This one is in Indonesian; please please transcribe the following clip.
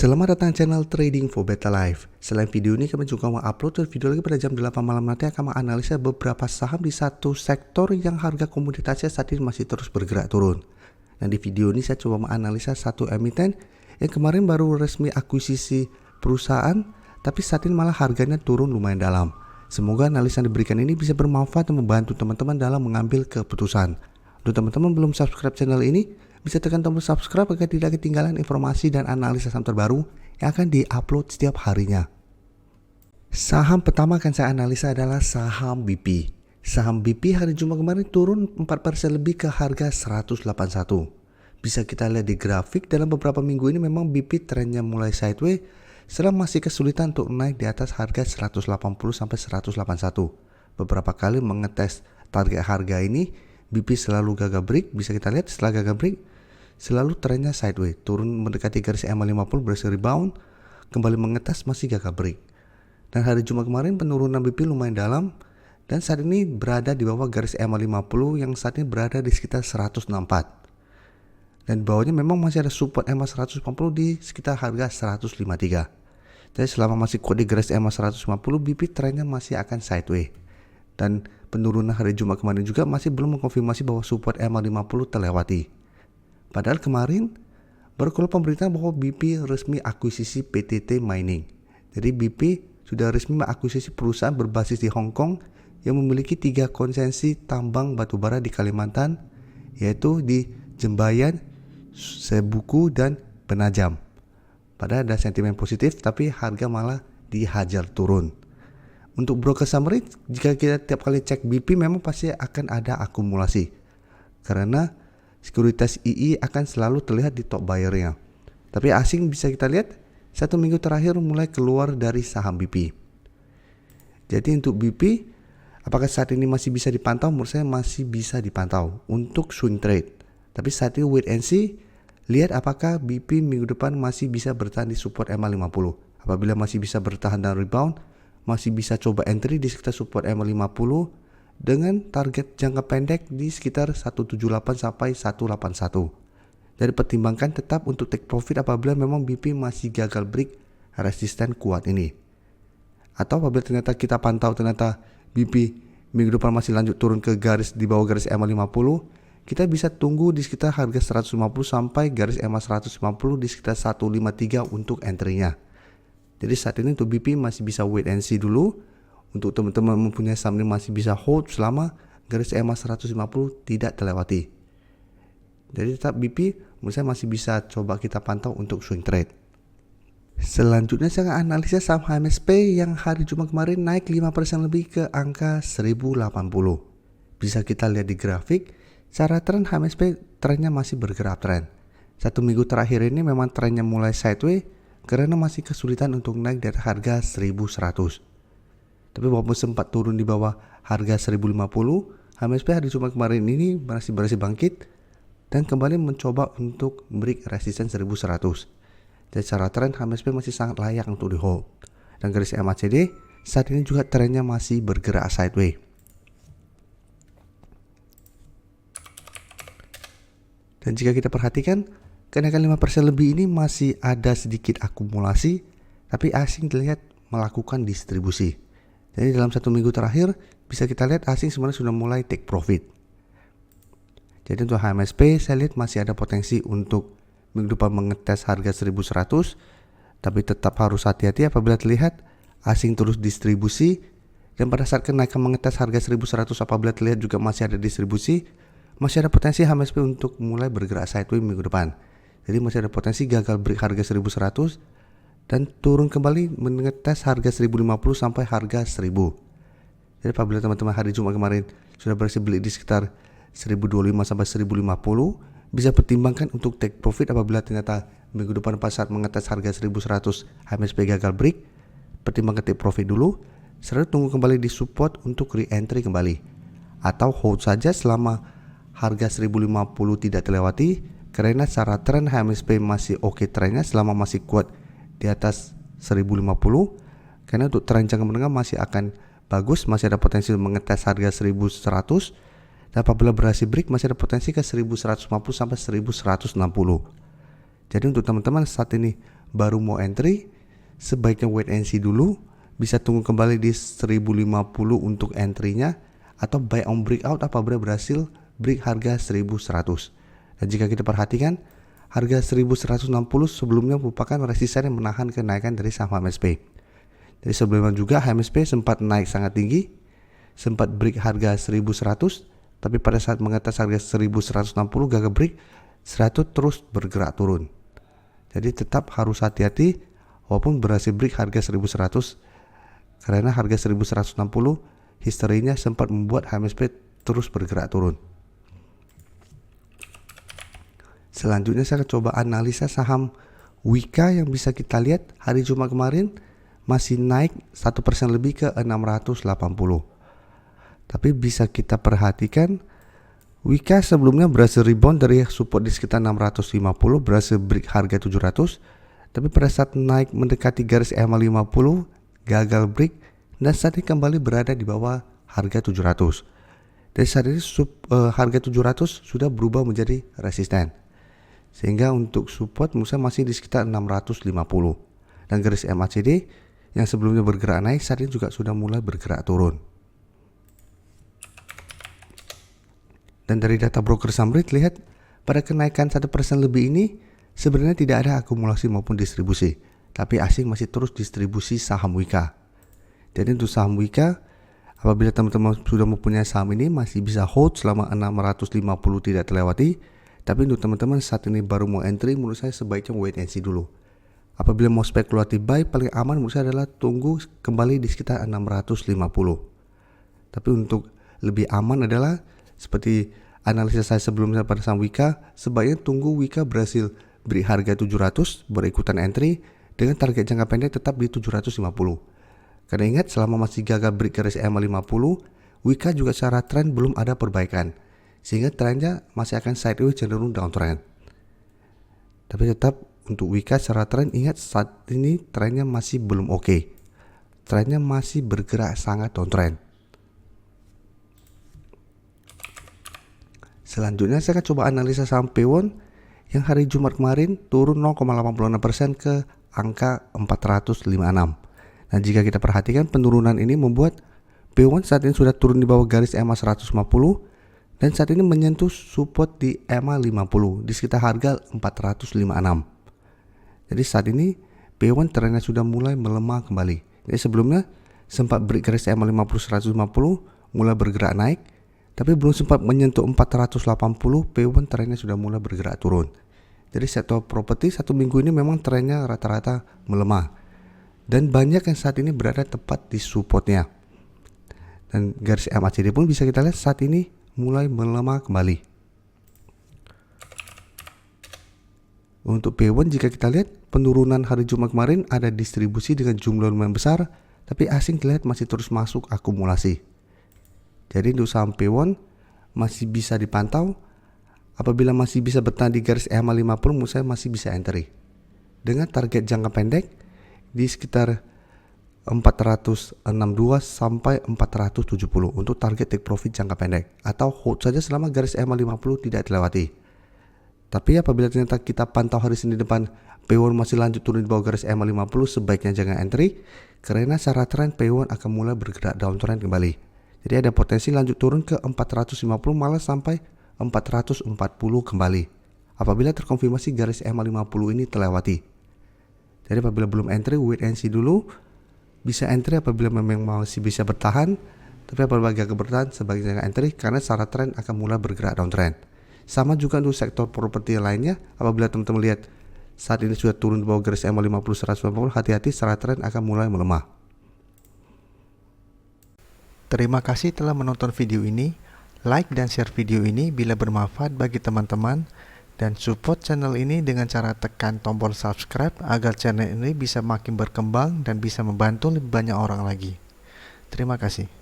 Selamat datang channel Trading for Better Life. Selain video ini, kami juga mengupload video lagi pada jam 8 malam nanti akan menganalisa beberapa saham di satu sektor yang harga komoditasnya saat ini masih terus bergerak turun. Dan di video ini saya coba menganalisa satu emiten yang kemarin baru resmi akuisisi perusahaan, tapi saat ini malah harganya turun lumayan dalam. Semoga analisa yang diberikan ini bisa bermanfaat dan membantu teman-teman dalam mengambil keputusan. Untuk teman-teman belum subscribe channel ini, bisa tekan tombol subscribe agar tidak ketinggalan informasi dan analisa saham terbaru yang akan diupload setiap harinya. Saham pertama akan saya analisa adalah saham BP. Saham BP hari Jumat kemarin turun 4% lebih ke harga 181. Bisa kita lihat di grafik, dalam beberapa minggu ini memang BP trennya mulai sideways setelah masih kesulitan untuk naik di atas harga 180 sampai 181. Beberapa kali mengetes target harga ini, BP selalu gagal break. Bisa kita lihat setelah gagal break selalu trennya sideways, turun mendekati garis EMA 50, berhasil rebound, kembali mengetes, masih gagal break. Dan hari Jumat kemarin penurunan BP lumayan dalam dan saat ini berada di bawah garis EMA 50 yang saat ini berada di sekitar 164. Dan bawahnya memang masih ada support EMA 150 di sekitar harga 153. Jadi selama masih kuat di garis EMA 150, BP trennya masih akan sideways. Dan penurunan hari Jumat kemarin juga masih belum mengkonfirmasi bahwa support EMA 50 terlewati. Padahal kemarin baru keluar pemberitaan bahwa BP resmi akuisisi PTT Mining. Jadi BP sudah resmi mengakuisisi perusahaan berbasis di Hong Kong yang memiliki 3 konsensi tambang batubara di Kalimantan, yaitu di Jembayan, Sebuku, dan Penajam. Padahal ada sentimen positif, tapi harga malah dihajar turun. Untuk broker summary, jika kita tiap kali cek BP memang pasti akan ada akumulasi. Karena sekuritas II akan selalu terlihat di top buyer-nya. Tapi asing bisa kita lihat, satu minggu terakhir mulai keluar dari saham BP. Jadi untuk BP, apakah saat ini masih bisa dipantau? Menurut saya masih bisa dipantau untuk swing trade. Tapi saat ini wait and see, lihat apakah BP minggu depan masih bisa bertahan di support EMA 50. Apabila masih bisa bertahan dan rebound, masih bisa coba entry di sekitar support EMA 50 dengan target jangka pendek di sekitar 178 sampai 181. Jadi pertimbangkan tetap untuk take profit apabila memang BP masih gagal break resisten kuat ini. Atau apabila ternyata kita pantau ternyata BP minggu depan masih lanjut turun ke garis di bawah garis EMA 50, kita bisa tunggu di sekitar harga 150 sampai garis EMA 150 di sekitar 153 untuk entry-nya. Jadi saat ini untuk BP masih bisa wait and see dulu. Untuk teman-teman mempunyai saham ini masih bisa hold selama garis EMA 150 tidak terlewati. Jadi tetap BP menurut saya masih bisa coba kita pantau untuk swing trade. Selanjutnya saya akan analisa saham HMSP yang hari Jumat kemarin naik 5% lebih ke angka 1080. Bisa kita lihat di grafik, secara tren HMSP trennya masih bergerak tren. Satu minggu terakhir ini memang trennya mulai sideways karena masih kesulitan untuk naik dari harga 1100. Tapi walaupun sempat turun di bawah harga 1050, HMSP hari Jumat kemarin ini masih berhasil bangkit dan kembali mencoba untuk break resisten 1100. Jadi secara tren HMSP masih sangat layak untuk di hold. Dan garis MACD saat ini juga trennya masih bergerak sideways. Dan jika kita perhatikan, kenaikan 5% lebih ini masih ada sedikit akumulasi, tapi asing terlihat melakukan distribusi. Jadi dalam satu minggu terakhir bisa kita lihat asing sebenarnya sudah mulai take profit. Jadi untuk HMSP saya lihat masih ada potensi untuk minggu depan mengetes harga 1100, tapi tetap harus hati-hati apabila terlihat asing terus distribusi, dan pada saat kenaikan mengetes harga 1100 apabila terlihat juga masih ada distribusi, masih ada potensi HMSP untuk mulai bergerak sideways minggu depan. Jadi masih ada potensi gagal break harga 1100 dan turun kembali mengetes harga 1050 sampai harga 1000. Jadi apabila teman-teman hari Jumat kemarin sudah berhasil beli di sekitar 1025 sampai 1050, bisa pertimbangkan untuk take profit apabila ternyata minggu depan pas saat mengetes harga 1100 HMSP gagal break, pertimbangkan take profit dulu, serta tunggu kembali di support untuk re-entry kembali. Atau hold saja selama harga 1050 tidak terlewati, karena secara tren HMSP masih oke trennya selama masih kuat di atas 1050, karena untuk tren jangka menengah masih akan bagus, masih ada potensi mengetes harga 1100, dan apabila berhasil break masih ada potensi ke 1150 sampai 1160. Jadi untuk teman-teman saat ini baru mau entry, sebaiknya wait and see dulu, bisa tunggu kembali di 1050 untuk entry-nya, atau buy on breakout apabila berhasil break harga 1100. Dan jika kita perhatikan, harga 1160 sebelumnya merupakan resisten yang menahan kenaikan dari saham HMSP. Jadi sebelumnya juga HMSP sempat naik sangat tinggi, sempat break harga 1100, tapi pada saat mengatas harga 1160 gagal break, 100 terus bergerak turun. Jadi tetap harus hati-hati walaupun berhasil break harga 1100, karena harga 1160 historinya sempat membuat HMSP terus bergerak turun. Selanjutnya saya coba analisa saham Wika yang bisa kita lihat hari Jumat kemarin masih naik 1% lebih ke 680. Tapi bisa kita perhatikan Wika sebelumnya berhasil rebound dari support di sekitar 650, berhasil break harga 700, tapi pada saat naik mendekati garis EMA 50 gagal break dan saat ini kembali berada di bawah harga 700. Dan saat ini harga 700 sudah berubah menjadi resisten. Sehingga untuk support menurut saya masih di sekitar 650. Dan garis MACD yang sebelumnya bergerak naik saat ini juga sudah mulai bergerak turun. Dan dari data broker Samrit lihat pada kenaikan 1% lebih ini sebenarnya tidak ada akumulasi maupun distribusi, tapi asing masih terus distribusi saham Wika. Jadi untuk saham Wika, apabila teman-teman sudah mempunyai saham ini masih bisa hold selama 650 tidak terlewati. Tapi untuk teman-teman saat ini baru mau entry, menurut saya sebaiknya wait and see dulu. Apabila mau spekulatif buy, paling aman menurut saya adalah tunggu kembali di sekitar 650. Tapi untuk lebih aman adalah seperti analisa saya sebelumnya pada saham Wika, sebaiknya tunggu Wika berhasil beri harga 700 berikutan entry dengan target jangka pendek tetap di 750. Karena ingat selama masih gagal break garis EMA 50, Wika juga secara tren belum ada perbaikan, sehingga trennya masih akan sideways cenderung downtrend. Tapi tetap untuk Wika secara tren ingat saat ini trennya masih belum oke. Trennya masih bergerak sangat downtrend. Selanjutnya saya akan coba analisa saham Pewon yang hari Jumat kemarin turun 0,86% ke angka 456. Dan jika kita perhatikan penurunan ini membuat Pewon saat ini sudah turun di bawah garis EMA 150 dan saat ini menyentuh support di EMA 50 di sekitar harga 456. Jadi saat ini Pewon trennya sudah mulai melemah kembali. Jadi sebelumnya sempat break garis EMA 50 150 mulai bergerak naik, tapi belum sempat menyentuh 480 Pewon trennya sudah mulai bergerak turun. Jadi sektor properti satu minggu ini memang trennya rata-rata melemah. Dan banyak yang saat ini berada tepat di supportnya. Dan garis MACD pun bisa kita lihat saat ini mulai melemah kembali. Untuk P1 jika kita lihat penurunan hari Jumat kemarin ada distribusi dengan jumlah lumayan besar, tapi asing terlihat masih terus masuk akumulasi. Jadi untuk saham P1 masih bisa dipantau. Apabila masih bisa bertahan di garis EMA 50 menurut saya masih bisa entry. Dengan target jangka pendek di sekitar 462 sampai 470 untuk target take profit jangka pendek, atau hold saja selama garis EMA 50 tidak dilewati. Tapi apabila ternyata kita pantau hari Senin depan P1 masih lanjut turun di bawah garis EMA 50, sebaiknya jangan entry karena secara tren P1 akan mulai bergerak downtrend kembali. Jadi ada potensi lanjut turun ke 450 malah sampai 440 kembali apabila terkonfirmasi garis EMA 50 ini terlewati. Jadi apabila belum entry, wait and see dulu. Bisa entry apabila memang masih bisa bertahan, tapi apabila gagal bertahan sebaiknya jangan entry karena secara tren akan mulai bergerak downtrend. Sama juga untuk sektor properti lainnya, apabila teman-teman lihat saat ini sudah turun di bawah garis EMA 50 150, hati-hati secara tren akan mulai melemah. Terima kasih telah menonton video ini. Like dan share video ini bila bermanfaat bagi teman-teman, dan support channel ini dengan cara tekan tombol subscribe agar channel ini bisa makin berkembang dan bisa membantu lebih banyak orang lagi. Terima kasih.